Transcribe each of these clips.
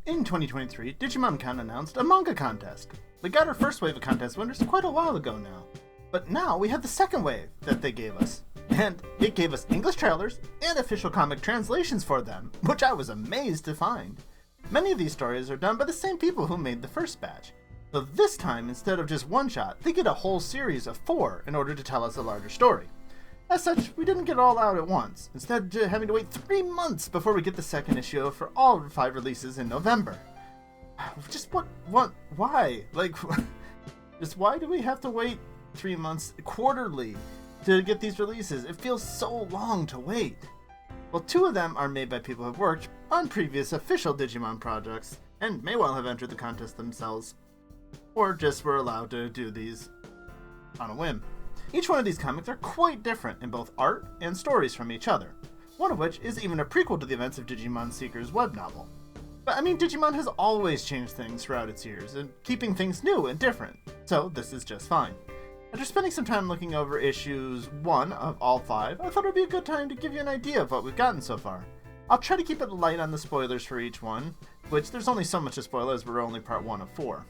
In 2023, DigimonCon announced a manga contest. We got our first wave of contest winners quite a while ago now. But now we have the second wave that they gave us. And it gave us English trailers and official comic translations for them, which I was amazed to find. Many of these stories are done by the same people who made the first batch. So this time, instead of just one shot, they get a whole series of 4 in order to tell us a larger story. As such, we didn't get it all out at once, instead of having to wait 3 months before we get the second issue for all 5 releases in November. Just why? Just why do we have to wait 3 months quarterly to get these releases? It feels so long to wait. Well, 2 of them are made by people who have worked on previous official Digimon projects, and may well have entered the contest themselves, or just were allowed to do these on a whim. Each one of these comics are quite different in both art and stories from each other, one of which is even a prequel to the events of Digimon Seeker's web novel. But I mean, Digimon has always changed things throughout its years, and keeping things new and different, so this is just fine. After spending some time looking over issues 1 of all 5, I thought it would be a good time to give you an idea of what we've gotten so far. I'll try to keep it light on the spoilers for each one, which there's only so much to spoil as we're only part 1 of 4.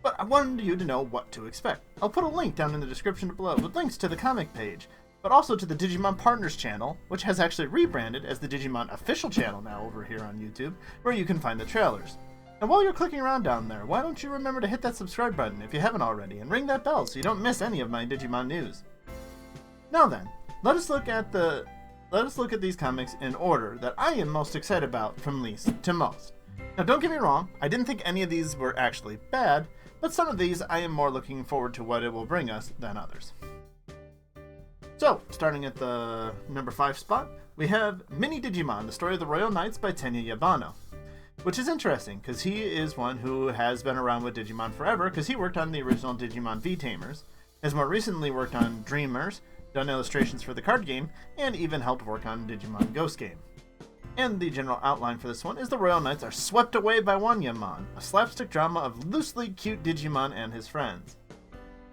But I wanted you to know what to expect. I'll put a link down in the description below with links to the comic page, but also to the Digimon Partners channel, which has actually rebranded as the Digimon Official channel now over here on YouTube, where you can find the trailers. And while you're clicking around down there, why don't you remember to hit that subscribe button if you haven't already, and ring that bell so you don't miss any of my Digimon news. Now then, let us look at these comics in order that I am most excited about from least to most. Now don't get me wrong, I didn't think any of these were actually bad, but some of these I am more looking forward to what it will bring us than others. So, starting at the number 5 spot, we have Mini Digimon, the story of the Royal Knights by Tenya Yabano. Which is interesting, because he is one who has been around with Digimon forever, because he worked on the original Digimon V-Tamers, has more recently worked on Dreamers, done illustrations for the card game, and even helped work on Digimon Ghost Game. And the general outline for this one is the Royal Knights are swept away by Wanyamon, a slapstick drama of loosely cute Digimon and his friends.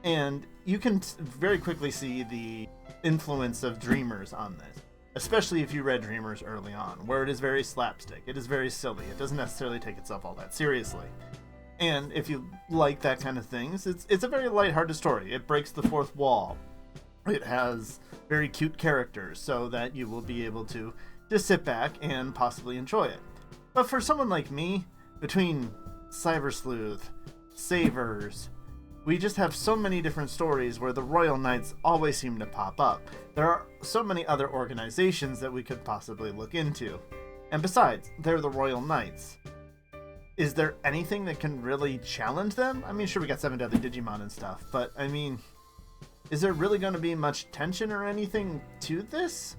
And you can very quickly see the influence of Dreamers on this, especially if you read Dreamers early on, where it is very slapstick, it is very silly, it doesn't necessarily take itself all that seriously. And if you like that kind of things, it's a very lighthearted story. It breaks the fourth wall. It has very cute characters, so that you will be able to just sit back and possibly enjoy it. But for someone like me, between Cyber Sleuth, Savers, we just have so many different stories where the Royal Knights always seem to pop up. There are so many other organizations that we could possibly look into. And besides, they're the Royal Knights. Is there anything that can really challenge them? I mean, sure, we got 7 Deadly Digimon and stuff, but I mean, is there really going to be much tension or anything to this?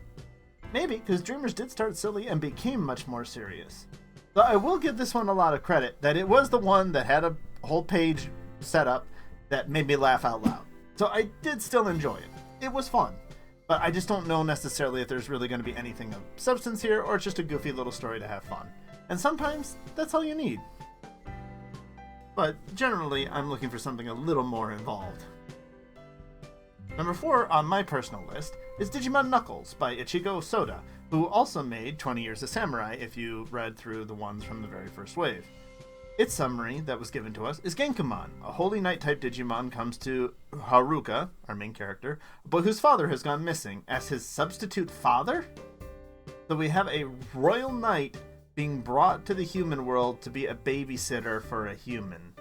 Maybe, because Dreamers did start silly and became much more serious. Though I will give this one a lot of credit, that it was the one that had a whole page set up that made me laugh out loud. So I did still enjoy it. It was fun. But I just don't know necessarily if there's really going to be anything of substance here, or it's just a goofy little story to have fun. And sometimes, that's all you need. But generally, I'm looking for something a little more involved. Number 4 on my personal list is Digimon Knuckles by Ichigo Soda, who also made 20 Years a Samurai if you read through the ones from the very first wave. Its summary that was given to us is Genkumon, a Holy Knight type Digimon comes to Haruka, our main character, but whose father has gone missing, as his substitute father? So we have a Royal Knight being brought to the human world to be a babysitter for a human.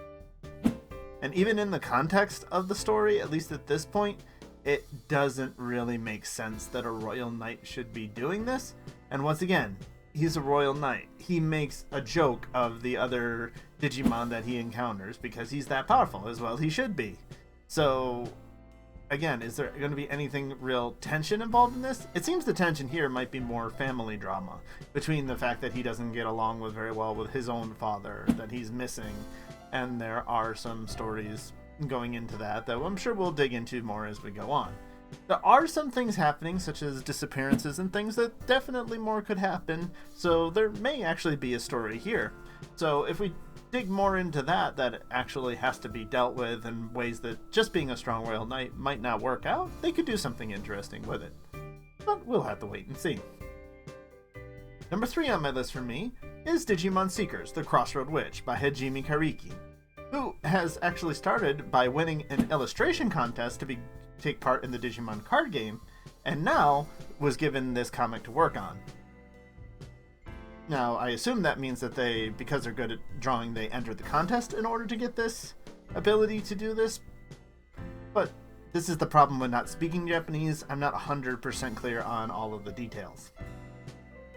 And even in the context of the story, at least at this point, it doesn't really make sense that a Royal Knight should be doing this. And once again, he's a Royal Knight. He makes a joke of the other Digimon that he encounters because he's that powerful, as well he should be. So, again, is there going to be anything real tension involved in this? It seems the tension here might be more family drama, between the fact that he doesn't get along very well with his own father, that he's missing, and there are some stories going into that I'm sure we'll dig into more as we go on. There are some things happening, such as disappearances and things, that definitely more could happen, so there may actually be a story here. So if we dig more into that actually has to be dealt with in ways that just being a strong Royal Knight might not work out, they could do something interesting with it. But we'll have to wait and see. Number 3 on my list for me is Digimon Seekers, The Crossroad Witch by Hajime Kariki, who has actually started by winning an illustration contest to take part in the Digimon card game, and now was given this comic to work on. Now, I assume that means that because they're good at drawing, they entered the contest in order to get this ability to do this. But this is the problem with not speaking Japanese. I'm not 100% clear on all of the details.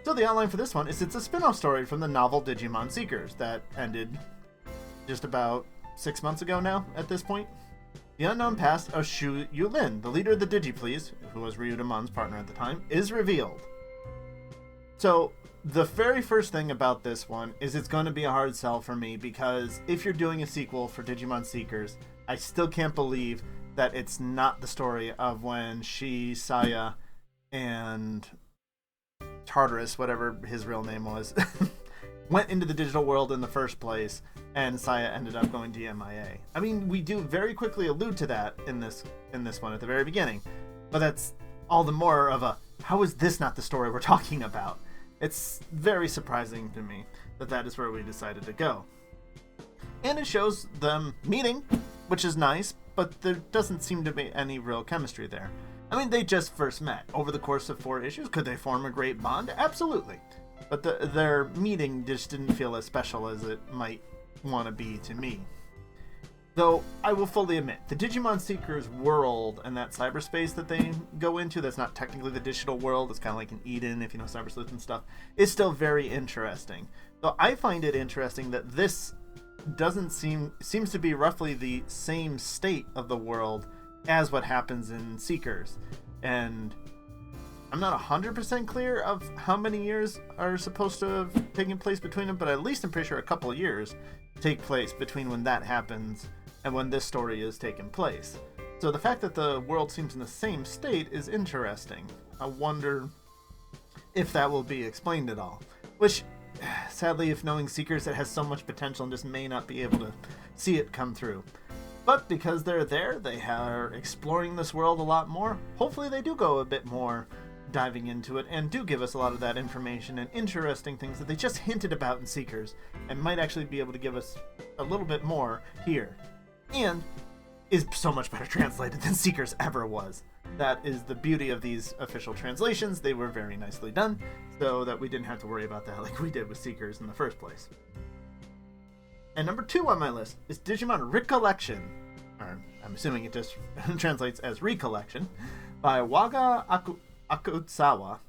So the outline for this one is it's a spin-off story from the novel Digimon Seekers that ended just about 6 months ago now at this point. The unknown past of Shu Yulin, the leader of the Digiplease, who was Ryudamon's partner at the time, is revealed. So the very first thing about this one is it's going to be a hard sell for me, because if you're doing a sequel for Digimon Seekers, I still can't believe that it's not the story of when she, Saya, and Tartarus, whatever his real name was, went into the digital world in the first place, and Saya ended up going to MIA. I mean, we do very quickly allude to that in this one at the very beginning, but that's all the more of a, how is this not the story we're talking about? It's very surprising to me that is where we decided to go. And it shows them meeting, which is nice, but there doesn't seem to be any real chemistry there. I mean, they just first met. Over the course of 4 issues, could they form a great bond? Absolutely. But their meeting just didn't feel as special as it might want to be to me. Though, I will fully admit, the Digimon Seekers world and that cyberspace that they go into, that's not technically the digital world, it's kind of like an Eden, if you know cyber sleuth and stuff, is still very interesting. Though I find it interesting that this seems to be roughly the same state of the world as what happens in Seekers. And I'm not 100% clear of how many years are supposed to have taken place between them, but at least I'm pretty sure a couple of years take place between when that happens and when this story is taking place. So the fact that the world seems in the same state is interesting. I wonder if that will be explained at all. Which, sadly, if knowing Seekers, it has so much potential and just may not be able to see it come through. But because they're there, they are exploring this world a lot more. Hopefully they do go a bit more diving into it and do give us a lot of that information and interesting things that they just hinted about in Seekers and might actually be able to give us a little bit more here. And is so much better translated than Seekers ever was. That is the beauty of these official translations. They were very nicely done, so that we didn't have to worry about that like we did with Seekers in the first place. And number 2 on my list is Digimon Recollection, or I'm assuming it just translates as Recollection, by Waga Akutsawa,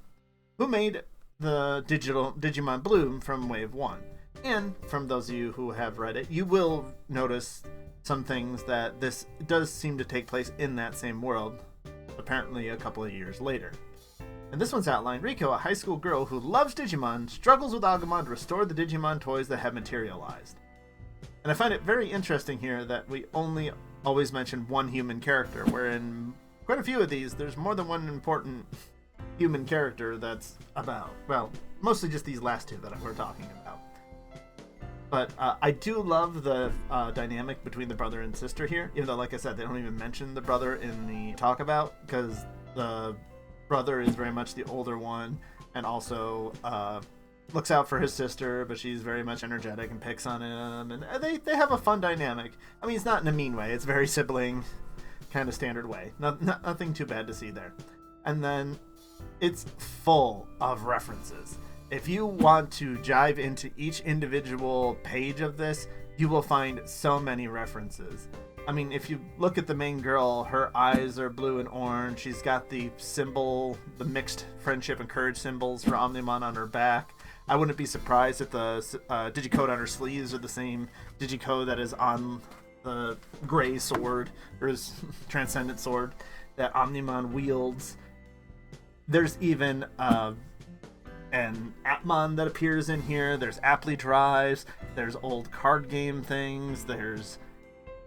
who made the Digimon Bloom from Wave 1. And from those of you who have read it, you will notice some things that this does seem to take place in that same world, apparently a couple of years later. And this one's outlined: Riko, a high school girl who loves Digimon, struggles with Agumon to restore the Digimon toys that have materialized. And I find it very interesting here that we only always mention one human character, where in quite a few of these, there's more than one important human character that's about. Well, mostly just these last 2 that we're talking about. But I do love the dynamic between the brother and sister here, even though, like I said, they don't even mention the brother in the talk about, because the brother is very much the older one and also looks out for his sister, but she's very much energetic and picks on him, and they have a fun dynamic. I mean, it's not in a mean way, it's very sibling kind of standard way. Nothing too bad to see there. And then it's full of references. If you want to dive into each individual page of this, you will find so many references. I mean, if you look at the main girl, her eyes are blue and orange. She's got the symbol, the mixed friendship and courage symbols for Omnimon on her back. I wouldn't be surprised if the digicode on her sleeves are the same digicode that is on the gray sword, or his transcendent sword, that Omnimon wields. There's even an Appmon that appears in here. There's Apply drives. There's old card game things. There's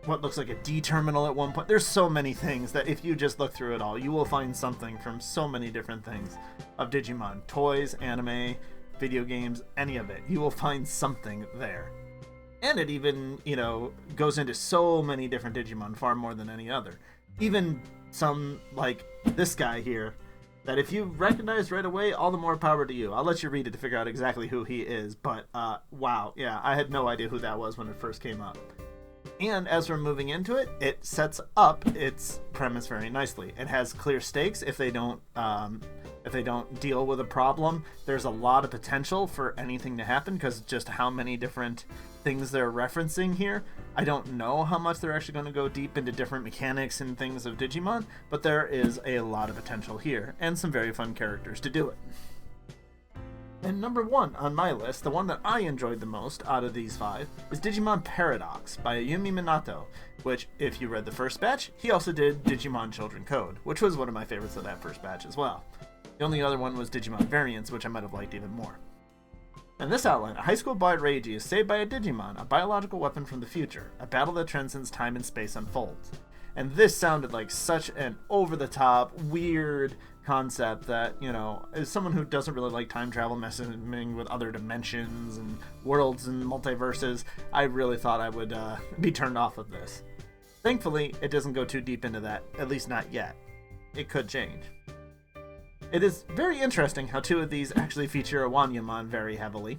what looks like a D terminal at one point. There's so many things that if you just look through it all, you will find something from so many different things of Digimon. Toys, anime, video games, any of it. You will find something there. And it even, goes into so many different Digimon, far more than any other. Even some, like this guy here, that if you recognize right away, all the more power to you. I'll let you read it to figure out exactly who he is, but wow, yeah, I had no idea who that was when it first came up. And as we're moving into it, it sets up its premise very nicely. It has clear stakes. If they don't deal with a problem, there's a lot of potential for anything to happen, because just how many different things they're referencing here. I don't know how much they're actually going to go deep into different mechanics and things of Digimon, but there is a lot of potential here, and some very fun characters to do it. And number 1 on my list, the one that I enjoyed the most out of these 5, is Digimon Paradox by Ayumi Minato, which, if you read the first batch, he also did Digimon Children Code, which was one of my favorites of that first batch as well. The only other one was Digimon Variants, which I might have liked even more. In this outline, a high school boy Reiji is saved by a Digimon, a biological weapon from the future. A battle that transcends time and space unfolds. And this sounded like such an over-the-top, weird concept that, you know, as someone who doesn't really like time travel messing with other dimensions and worlds and multiverses, I really thought I would be turned off of this. Thankfully, it doesn't go too deep into that, at least not yet. It could change. It is very interesting how 2 of these actually feature a Wanyamon very heavily,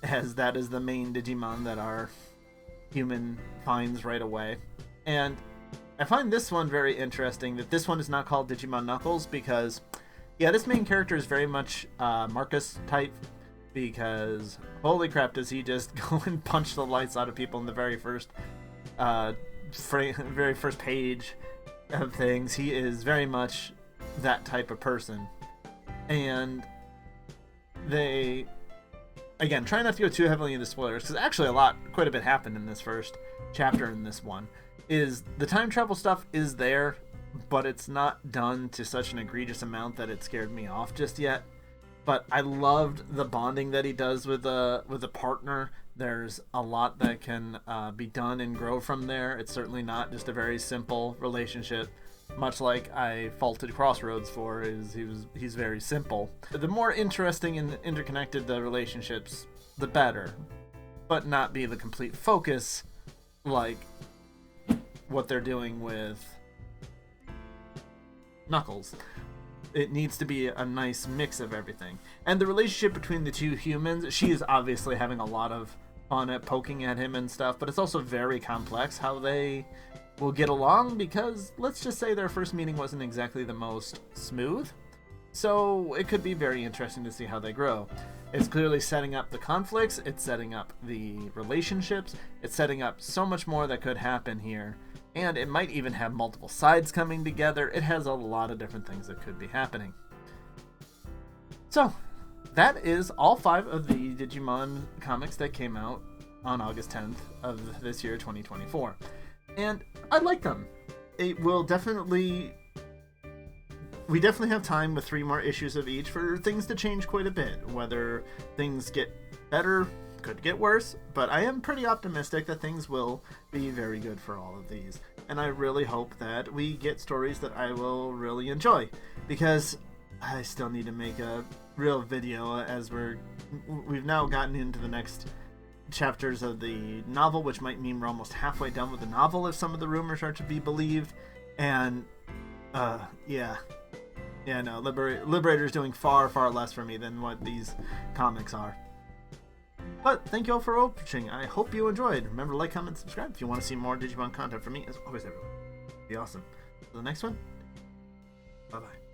as that is the main Digimon that our human finds right away. And I find this one very interesting, that this one is not called Digimon Knuckles, because, yeah, this main character is very much Marcus type, because holy crap does he just go and punch the lights out of people in the very first page of things. He is very much that type of person. And they, again, try not to go too heavily into spoilers, because actually quite a bit happened in this first chapter in this one. Is the time travel stuff is there, but it's not done to such an egregious amount that it scared me off just yet. But I loved the bonding that he does with a partner. There's a lot that can be done and grow from there. It's certainly not just a very simple relationship, much like I faulted Crossroads for. He's very simple. The more interesting and interconnected the relationships, the better, but not be the complete focus like what they're doing with Knuckles. It needs to be a nice mix of everything. And the relationship between the 2 humans, she is obviously having a lot of fun at poking at him and stuff, but it's also very complex how they will get along, because let's just say their first meeting wasn't exactly the most smooth. So it could be very interesting to see how they grow. It's clearly setting up the conflicts, it's setting up the relationships, it's setting up so much more that could happen here. And it might even have multiple sides coming together. It has a lot of different things that could be happening. So, that is all 5 of the Digimon comics that came out on August 10th of this year, 2024. And I like them. It will definitely... We definitely have time with 3 more issues of each for things to change quite a bit. Whether things get better, could get worse, but I am pretty optimistic that things will be very good for all of these. And I really hope that we get stories that I will really enjoy, because I still need to make a real video as we've now gotten into the next chapters of the novel, which might mean we're almost halfway done with the novel if some of the rumors are to be believed. And no, Liberator's doing far, far less for me than what these comics are. But thank you all for watching. I hope you enjoyed. Remember to like, comment, subscribe if you want to see more Digimon content from me. As always, everyone, be awesome. For the next one, bye-bye.